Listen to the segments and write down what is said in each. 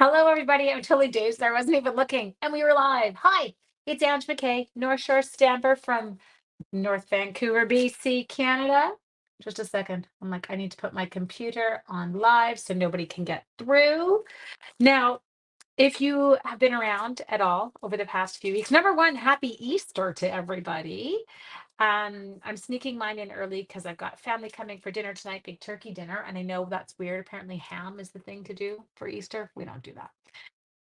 Hello, everybody. I'm totally dazed. I wasn't even looking, and we were live. Hi, it's Ange McKay, North Shore Stamper from North Vancouver, BC, Canada. Just a second. I'm like, I need to put my computer on live so nobody can get through. Now, if you have been around at all over the past few weeks, number one, happy Easter to everybody. I'm sneaking mine in early because I've got family coming for dinner tonight, big turkey dinner, and I know that's weird. Apparently, ham is the thing to do for Easter. We don't do that.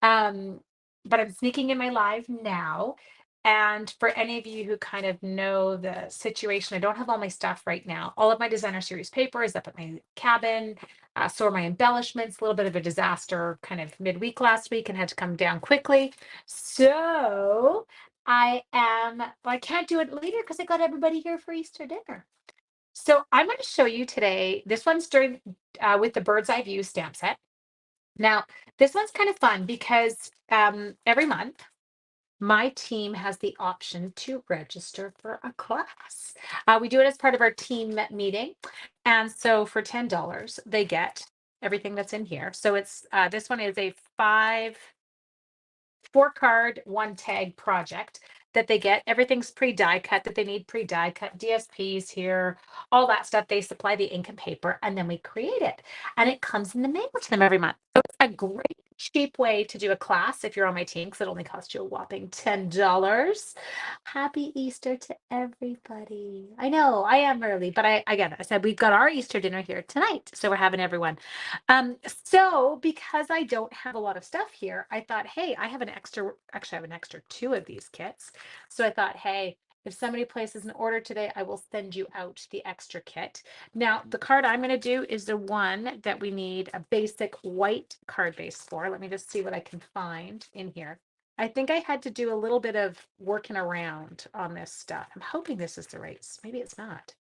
Um, but I'm sneaking in my live now. And for any of you who kind of know the situation, I don't have all my stuff right now. All of my designer series paper is up at my cabin. So are my embellishments, a little bit of a disaster kind of midweek last week and had to come down quickly. So well, I can't do it later because I got everybody here for Easter dinner. So I'm going to show you today. This one's during with the bird's eye view stamp set. Now, this one's kind of fun because every month my team has the option to register for a class. We do it as part of our team meeting. And so for $10, they get everything that's in here. So it's this one is a 4 card, 1 tag project that they get. Everything's pre-die cut that they need, pre-die cut DSPs here, all that stuff. They supply the ink and paper, and then we create it. And it comes in the mail to them every month. So it's a great cheap way to do a class if you're on my team, because it only costs you a whopping $10. Happy Easter to everybody. I know I am early, but I get it. I said we've got our Easter dinner here tonight. So we're having everyone. So because I don't have a lot of stuff here, I thought, hey, actually I have an extra 2 of these kits. So I thought, hey, if somebody places an order today, I will send you out the extra kit. Now, the card I'm going to do is the one that we need a basic white card base for. Let me just see what I can find in here. I think I had to do a little bit of working around on this stuff. I'm hoping this is the right, maybe it's not.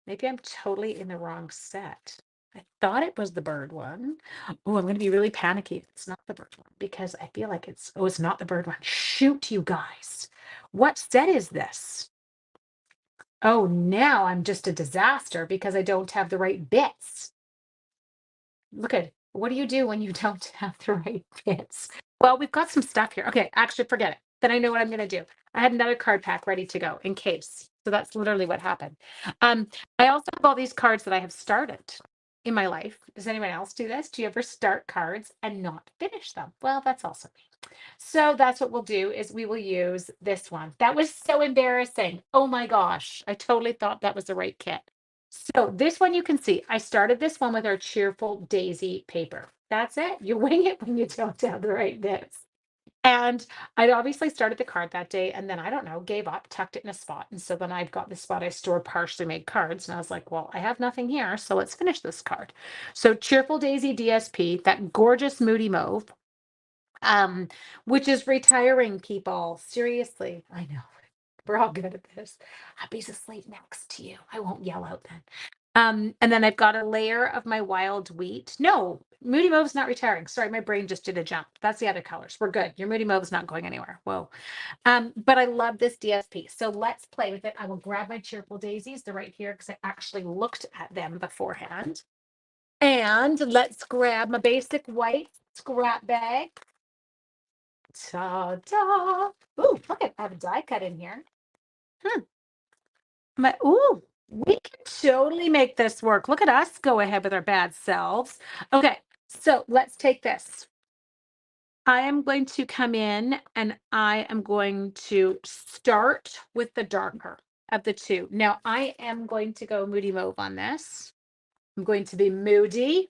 Maybe I'm totally in the wrong set. I thought it was the bird one. Oh, I'm going to be really panicky if it's not the bird one because I feel like it's not the bird one. Shoot, you guys. What set is this? Oh, now I'm just a disaster because I don't have the right bits. Look at what do you do when you don't have the right bits? Well, we've got some stuff here. Okay, actually, forget it. Then I know what I'm going to do. I had another card pack ready to go in case. So that's literally what happened. Um, I also have all these cards that I have started in my life. Does anyone else do this? Do you ever start cards and not finish them? Well, that's also me. So that's what we'll do is we will use this one. That was so embarrassing. Oh my gosh. I totally thought that was the right kit. So this one you can see, I started this one with our cheerful daisy paper. That's it. You wing it when you don't have the right bits. And I'd obviously started the card that day and then I don't know, gave up, tucked it in a spot. And so then I've got the spot I store partially made cards. And I was like, well, I have nothing here. So let's finish this card. So Cheerful Daisy DSP, that gorgeous moody mauve, which is retiring, people. Seriously, I know. We're all good at this. Happy's asleep next to you. I won't yell out then. And then I've got a layer of my wild wheat. No, Moody Mauve's not retiring. Sorry, my brain just did a jump. That's the other colors. We're good. Your Moody Mauve's not going anywhere. Whoa. But I love this DSP. So let's play with it. I will grab my Cheerful Daisies. They're right here because I actually looked at them beforehand. And let's grab my basic white scrap bag. Ta-da! Ooh, look at I have a die cut in here. We can totally make this work. Look at us go ahead with our bad selves. Okay, so let's take this. I am going to come in and I am going to start with the darker of the two. Now I am going to go moody mauve on this. I'm going to be moody.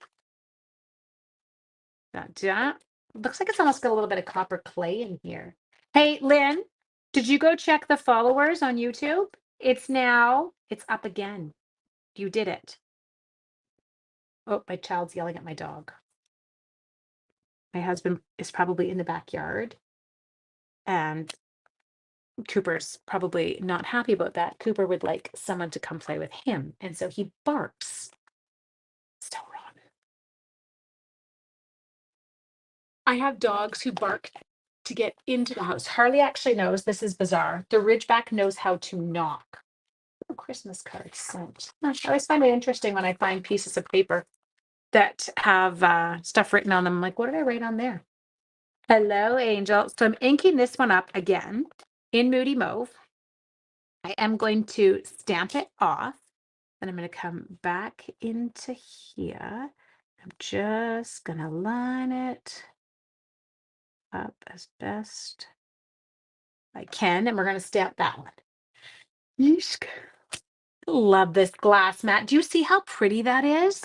Looks like it's almost got a little bit of copper clay in here. Hey, Lynn, did you go check the followers on YouTube? It's up again. You did it. Oh, my child's yelling at my dog. My husband is probably in the backyard, and Cooper's probably not happy about that. Cooper would like someone to come play with him, and so he barks. So wrong. I have dogs who bark to get into the house. Harley actually knows this is bizarre. The Ridgeback knows how to knock. Oh, Christmas cards sent. I always find it interesting when I find pieces of paper that have stuff written on them. I'm like, what did I write on there? Hello, Angel. So I'm inking this one up again in Moody Mauve. I am going to stamp it off. Then I'm going to come back into here. I'm just going to line it up as best I can. And we're going to stamp that one. Yeesh. Love this glass mat. Do you see how pretty that is?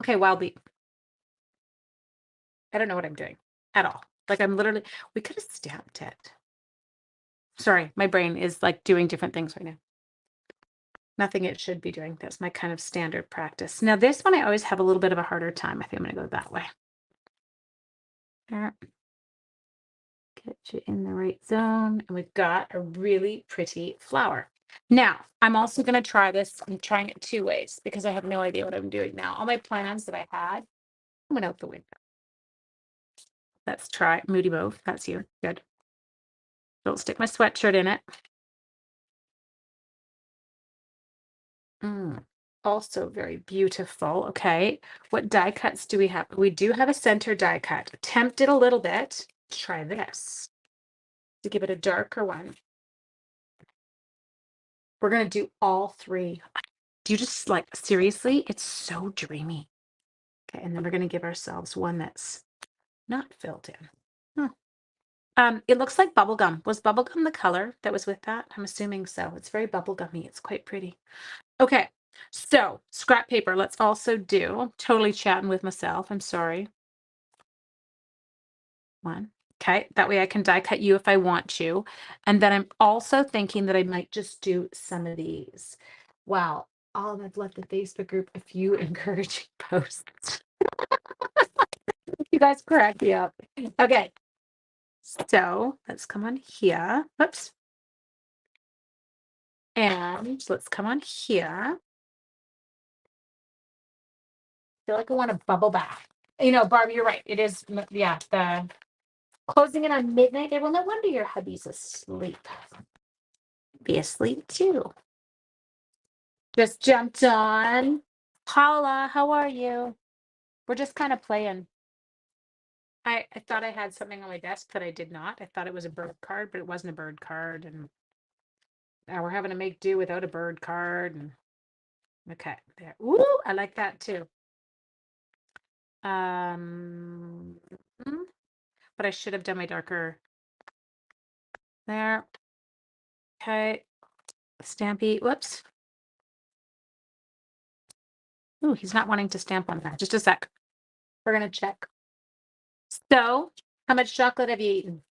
Okay, wildly. I don't know what I'm doing at all. Like I'm literally, we could have stamped it. Sorry, my brain is like doing different things right now. Nothing it should be doing. That's my kind of standard practice. Now this one, I always have a little bit of a harder time. I think I'm going to go that way. There. Get you in the right zone. And we've got a really pretty flower. Now, I'm also going to try this. I'm trying it 2 ways because I have no idea what I'm doing now. All my plans that I had went out the window. Let's try Moody Mauve. That's you. Good. Don't stick my sweatshirt in it. Also very beautiful. Okay. What die cuts do we have? We do have a center die cut. Tempted a little bit. Try this to give it a darker one. We're going to do all 3. Do you just like, seriously? It's so dreamy. Okay. And then we're going to give ourselves one that's not filled in. It looks like bubblegum. Was bubblegum the color that was with that? I'm assuming so. It's very bubblegummy. It's quite pretty. Okay. So scrap paper. Let's also do, I'm totally chatting with myself. I'm sorry. One. Okay. That way I can die cut you if I want to. And then I'm also thinking that I might just do some of these. Wow. I've left the Facebook group a few encouraging posts. You guys crack me up. Okay. So let's come on here. Whoops. And let's come on here. Feel like I want to bubble bath. You know, Barbie, you're right. It is, yeah, the closing in on midnight there. Well, no wonder your hubby's asleep. Be asleep too. Just jumped on. Paula, how are you? We're just kind of playing. I thought I had something on my desk that I did not. I thought it was a bird card, but it wasn't a bird card. And now we're having to make do without a bird card. And okay, there. Ooh, I like that too. Um, but I should have done my darker there. Okay. Stampy. Whoops. Oh, he's not wanting to stamp on that. Just a sec. We're going to check. So, how much chocolate have you eaten?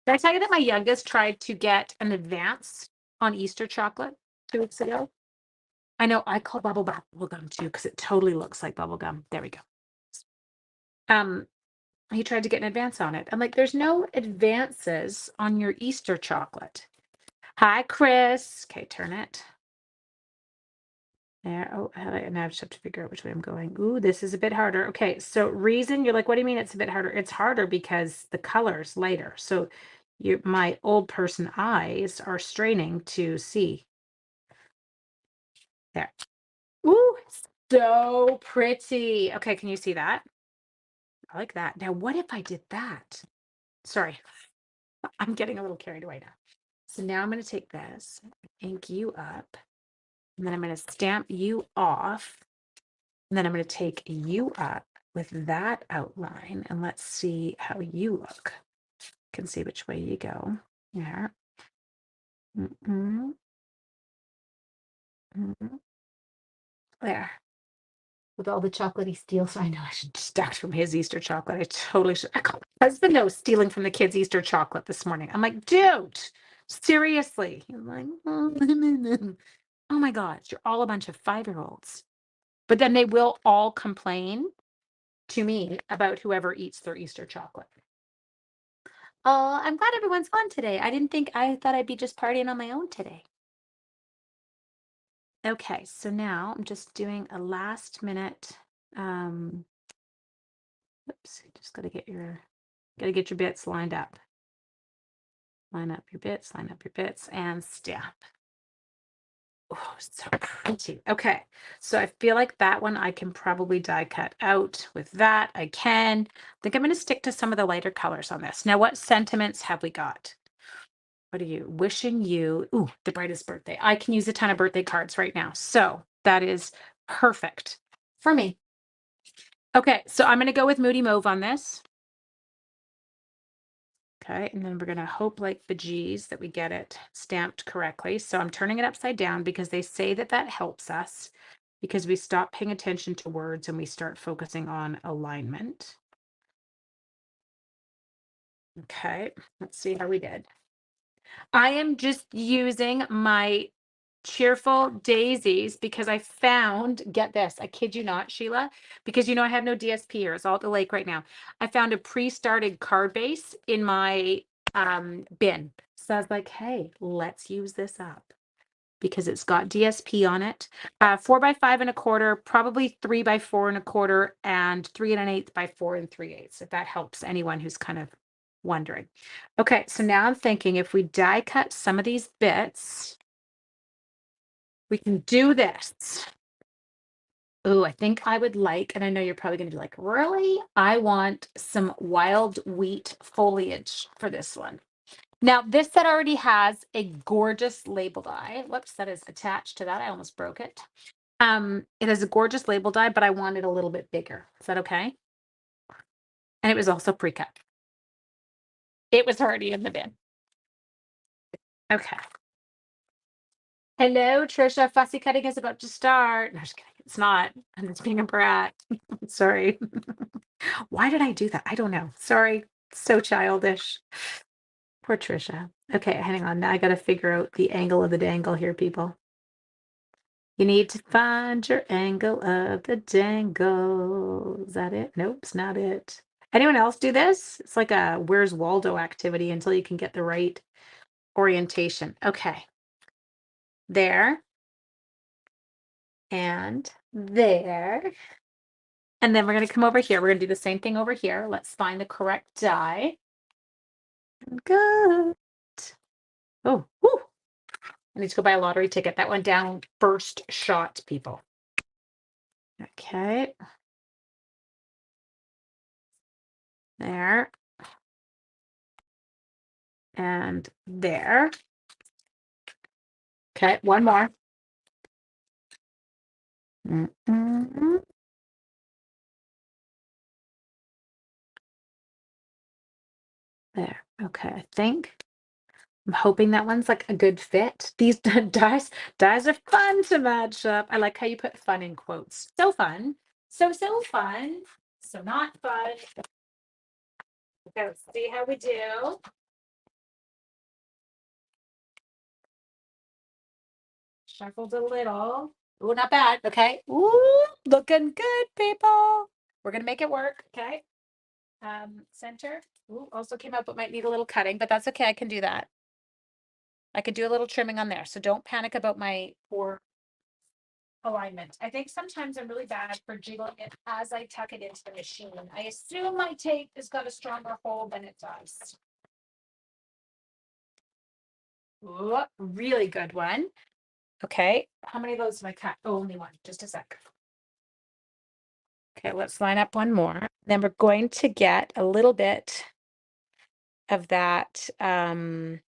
Did I tell you that my youngest tried to get an advance on Easter chocolate 2 weeks ago? I know I call bubble gum too because it totally looks like bubble gum. There we go. Um, he tried to get an advance on it. I'm like, there's no advances on your Easter chocolate. Hi, Chris. Okay, turn it. There. Oh, now I just have to figure out which way I'm going. Ooh, this is a bit harder. Okay, so reason you're like, what do you mean it's a bit harder? It's harder because the color's lighter. So my old person eyes are straining to see. There. Ooh, so pretty. Okay, can you see that? I like that. Now, what if I did that? Sorry, I'm getting a little carried away now. So now I'm going to take this, ink you up, and then I'm going to stamp you off. And then I'm going to take you up with that outline and let's see how you look. You can see which way you go. There. There. With all the chocolatey steals, I know I should deduct from his Easter chocolate. I totally should. I called my husband knows stealing from the kids' Easter chocolate this morning. I'm like, dude, seriously. He's like, oh my God, you're all a bunch of 5-year-olds. But then they will all complain to me about whoever eats their Easter chocolate. Oh, I'm glad everyone's on today. I thought I'd be just partying on my own today. Okay, so now I'm just doing a last minute. Oops, just gotta get your bits lined up. Line up your bits, and stamp. Oh, so pretty. Okay. So I feel like that one I can probably die cut out with that. I can. I think I'm going to stick to some of the lighter colors on this. Now, what sentiments have we got? What are you wishing you? Ooh, the brightest birthday. I can use a ton of birthday cards right now. So that is perfect for me. Okay. So I'm going to go with Moody Mauve on this. Okay, and then we're going to hope like bejeez that we get it stamped correctly. So I'm turning it upside down because they say that that helps us because we stop paying attention to words and we start focusing on alignment. Okay, let's see how we did. I am just using my cheerful daisies because I found, get this, I kid you not, Sheila, because you know I have no DSP here. It's all at the lake right now. I found a pre-started card base in my bin. So I was like, hey, let's use this up because it's got DSP on it. 4 by 5 1/4, probably 3 by 4 1/4, and 3 1/8 by 4 3/8. If that helps anyone who's kind of wondering. Okay, so now I'm thinking if we die cut some of these bits, we can do this. Oh, I think I would like, and I know you're probably going to be like, really? I want some wild wheat foliage for this one. Now, this set already has a gorgeous label die. Whoops, that is attached to that. I almost broke it. It has a gorgeous label die, but I want it a little bit bigger. Is that okay? And it was also pre-cut. It was already in the bin. Okay. Hello, Trisha. Fussy cutting is about to start. No, just kidding. It's not. I'm just being a brat. Sorry. Why did I do that? I don't know. Sorry. So childish. Poor Trisha. Okay, hang on. Now I got to figure out the angle of the dangle here, people. You need to find your angle of the dangle. Is that it? Nope, it's not it. Anyone else do this? It's like a Where's Waldo activity until you can get the right orientation. Okay. There. And there. And then we're going to come over here. We're going to do the same thing over here. Let's find the correct die. Good. Oh, whew. I need to go buy a lottery ticket. That went down first shot, people. Okay. There. And there. Okay, one more. Mm-mm. There. Okay, I think I'm hoping that one's like a good fit. These dies are fun to match up. I like how you put fun in quotes. So fun. So fun. So not fun. Okay, let's see how we do. Shuffled a little. Ooh, not bad. Okay. Ooh, looking good, people. We're gonna make it work. Okay. Center. Ooh, also came out, but might need a little cutting, but that's okay. I can do that. I could do a little trimming on there. So don't panic about my poor alignment. I think sometimes I'm really bad for jiggling it as I tuck it into the machine. I assume my tape has got a stronger hold than it does. Ooh, really good one. Okay. How many of those have I cut? Oh, only one. Just a sec. Okay, let's line up one more. Then we're going to get a little bit of that. Nope,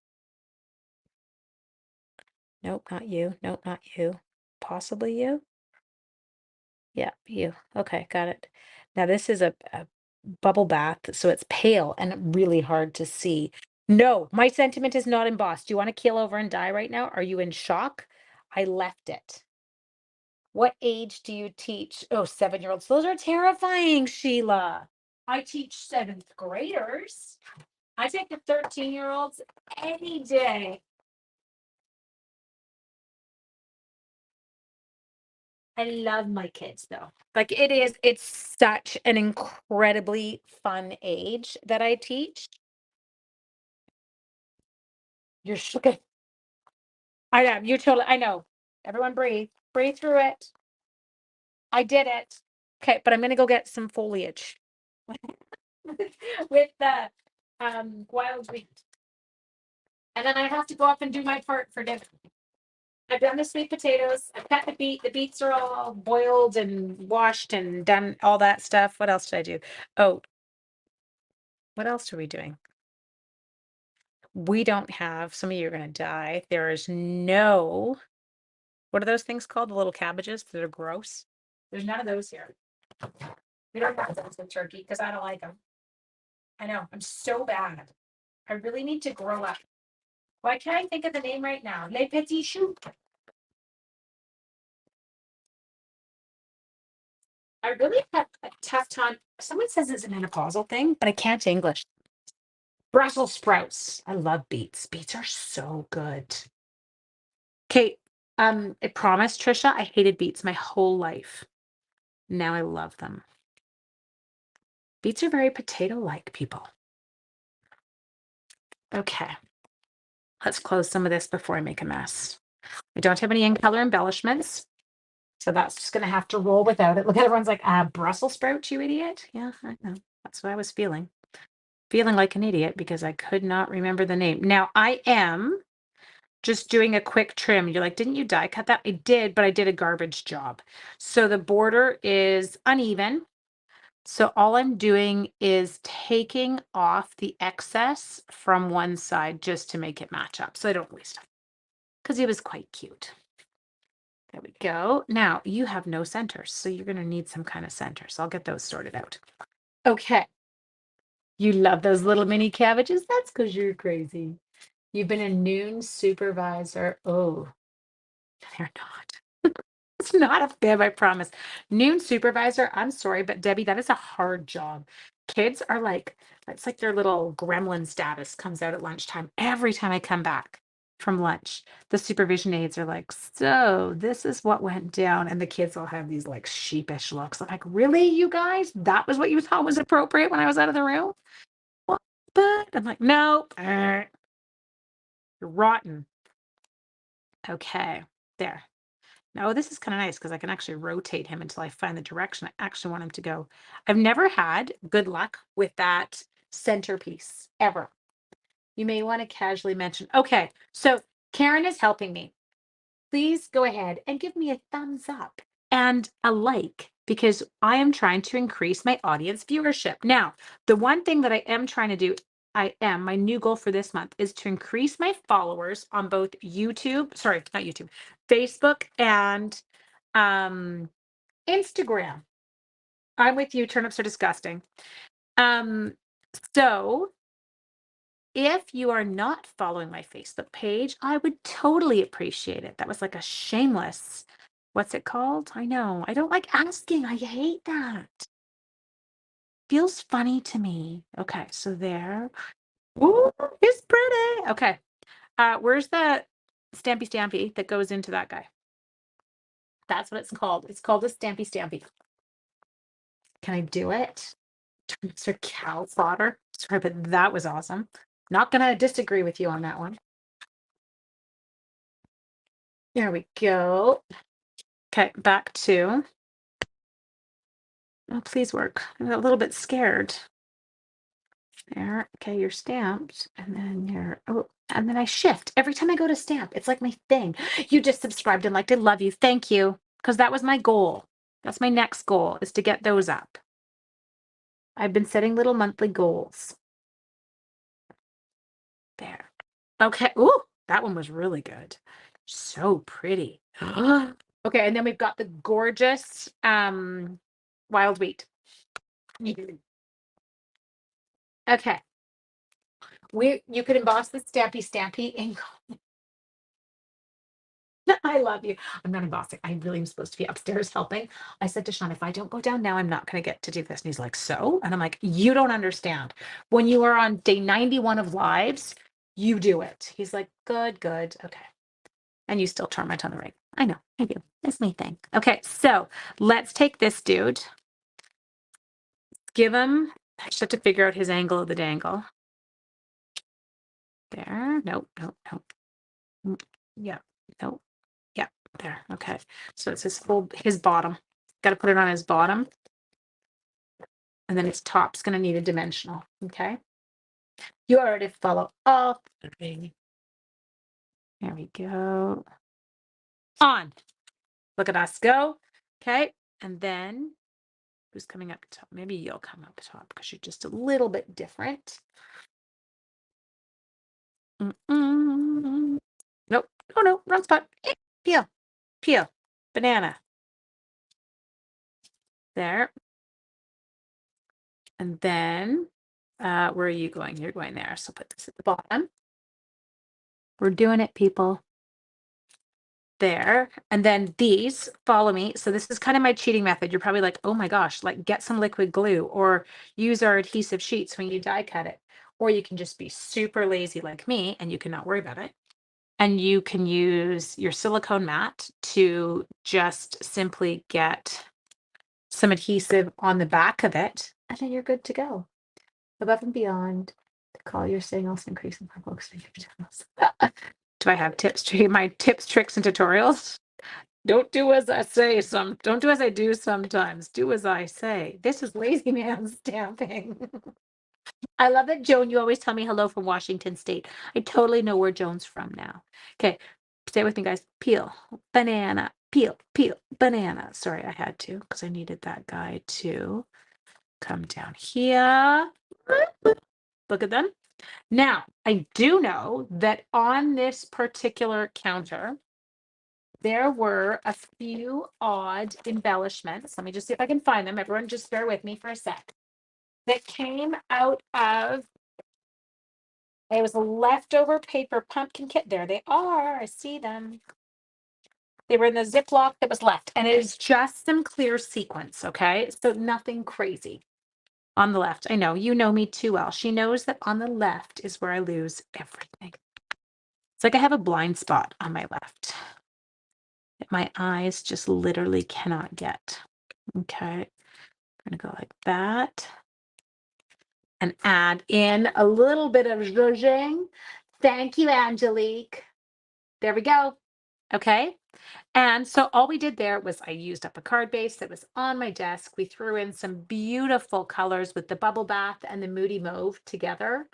not you. Nope, not you. Possibly you. Yeah, you. Okay, got it. Now this is a bubble bath, so it's pale and really hard to see. No, my sentiment is not embossed. Do you want to keel over and die right now? Are you in shock? I left it. What age do you teach? Oh, 7-year-olds. Those are terrifying, Sheila. I teach seventh graders. I take the 13-year-olds any day. I love my kids though. Like it's such an incredibly fun age that I teach. You're shook. I know, you totally, I know. Everyone breathe. Breathe through it. I did it. Okay, but I'm gonna go get some foliage with the wild wheat. And then I have to go up and do my part for dinner. I've done the sweet potatoes. I've cut the beet. The beets are all boiled and washed and done all that stuff. What else did I do? Oh, what else are we doing? We don't have, some of you are going to die. There is no, what are those things called? The little cabbages that are gross. There's none of those here. We don't have those with turkey because I don't like them. I know, I'm so bad. I really need to grow up. Why can't I think of the name right now? Les petits choux. I really have a tough time. Someone says it's a menopausal thing, but I can't English. Brussels sprouts. I love beets. Beets are so good. Okay, I promise, Trisha, I hated beets my whole life. Now I love them. Beets are very potato-like, people. Okay, let's close some of this before I make a mess. I don't have any in-color embellishments, so that's just gonna have to roll without it. Look at everyone's like, Brussels sprout, you idiot. Yeah, I know. That's what I was feeling. Feeling like an idiot because I could not remember the name. Now I am just doing a quick trim. You're like, didn't you die cut that? I did, but I did a garbage job. So the border is uneven. So all I'm doing is taking off the excess from one side just to make it match up. So I don't waste it because he was quite cute. There we go. Now you have no centers, so you're going to need some kind of center. So I'll get those sorted out. Okay. You love those little mini cabbages? That's because you're crazy. You've been a noon supervisor. Oh, they're not. It's not a fib, I promise. Noon supervisor, I'm sorry, but Debbie, that is a hard job. Kids are like, it's like their little gremlin status comes out at lunchtime. Every time I come back from lunch, the supervision aides are like, so this is what went down. And the kids all have these like sheepish looks. I'm like, really, you guys? That was what you thought was appropriate when I was out of the room? What? But I'm like, no, you're rotten. Okay, there. Oh, this is kind of nice because I can actually rotate him until I find the direction I actually want him to go. I've never had good luck with that centerpiece ever. You may want to casually mention. Okay, so Karen is helping me. Please go ahead and give me a thumbs up and a like because I am trying to increase my audience viewership. Now, the one thing that I am trying to do, my new goal for this month is to increase my followers on both YouTube, sorry, not YouTube, Facebook and Instagram. I'm with you. Turnips are disgusting. So if you are not following my Facebook page, I would totally appreciate it. That was like a shameless, what's it called? I know. I don't like asking. I hate that. Feels funny to me. Okay, so there. Ooh, it's pretty. Okay. Where's the stampy stampy that goes into that guy? That's what it's called. It's called a stampy stampy. Can I do it? Mr. Cow fodder. Sorry, but that was awesome. Not gonna disagree with you on that one. There we go. Okay, back to. Oh, please work. I'm a little bit scared. There. Okay, you're stamped. And then you're, oh, and then I shift. Every time I go to stamp, it's like my thing. You just subscribed and liked. I love you. Thank you. Because that was my goal. That's my next goal is to get those up. I've been setting little monthly goals. There. Okay. Ooh, that one was really good. So pretty. Okay, and then we've got the gorgeous wild wheat. Okay. You could emboss the stampy ink. I love you. I'm not embossing. I really am supposed to be upstairs helping. I said to Sean, if I don't go down now, I'm not going to get to do this. And he's like, so? And I'm like, you don't understand. When you are on day 91 of lives, you do it. He's like, good, good. Okay. And you still torment on the ring. I know. I do. It's my thing. Okay. So let's take this dude. Give him, I just have to figure out his angle of the dangle. There. Nope. Nope. Nope. Yeah. Nope. Yeah, there. Okay. So it's his bottom. Got to put it on his bottom. And then his top's going to need a dimensional. Okay. You already follow all three. There we go. on. Look at us go. Okay. And then who's coming up top? Maybe you'll come up top because you're just a little bit different. Nope. Oh no, wrong spot. Peel, peel, banana. There. And then, where are you going? You're going there. So put this at the bottom. We're doing it, people. There. And then these, follow me. So this is kind of my cheating method. You're probably like, oh my gosh, like get some liquid glue or use our adhesive sheets when you die cut it. Or you can just be super lazy like me and you cannot worry about it. And you can use your silicone mat to just simply get some adhesive on the back of it. And then you're good to go. Above and beyond, to call your signals, increasing my focus. Do I have tips? My tips, tricks, and tutorials? Don't do as I say. Don't do as I do sometimes. Do as I say. This is lazy man stamping. I love that, Joan. You always tell me hello from Washington State. I totally know where Joan's from now. Okay, stay with me, guys. Peel, banana, peel, peel, banana. Sorry, I had to because I needed that guy to come down here. Look at them. Now, I do know that on this particular counter, there were a few odd embellishments. Let me just see if I can find them. Everyone just bear with me for a sec. That came out of, it was a leftover paper pumpkin kit. There they are. I see them. They were in the Ziploc that was left. And it is just some clear sequins, okay? So nothing crazy. On the left. I know, you know me too well. She knows that on the left is where I lose everything. It's like I have a blind spot on my left that my eyes just literally cannot get. Okay, I'm gonna go like that and add in a little bit of zhuzhing. Thank you, Angelique. There we go. Okay. And so all we did there was I used up a card base that was on my desk. We threw in some beautiful colors with the bubble bath and the moody mauve together.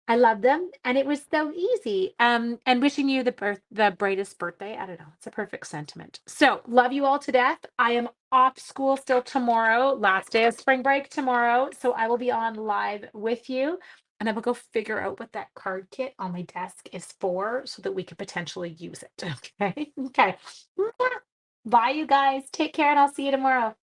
I love them, and it was so easy. And wishing you the brightest birthday. I don't know. It's a perfect sentiment. So love you all to death. I am off school still tomorrow, last day of spring break tomorrow. So I will be on live with you, and I will go figure out what that card kit on my desk is for, so that we could potentially use it. Okay. Okay. Bye, you guys. Take care, and I'll see you tomorrow.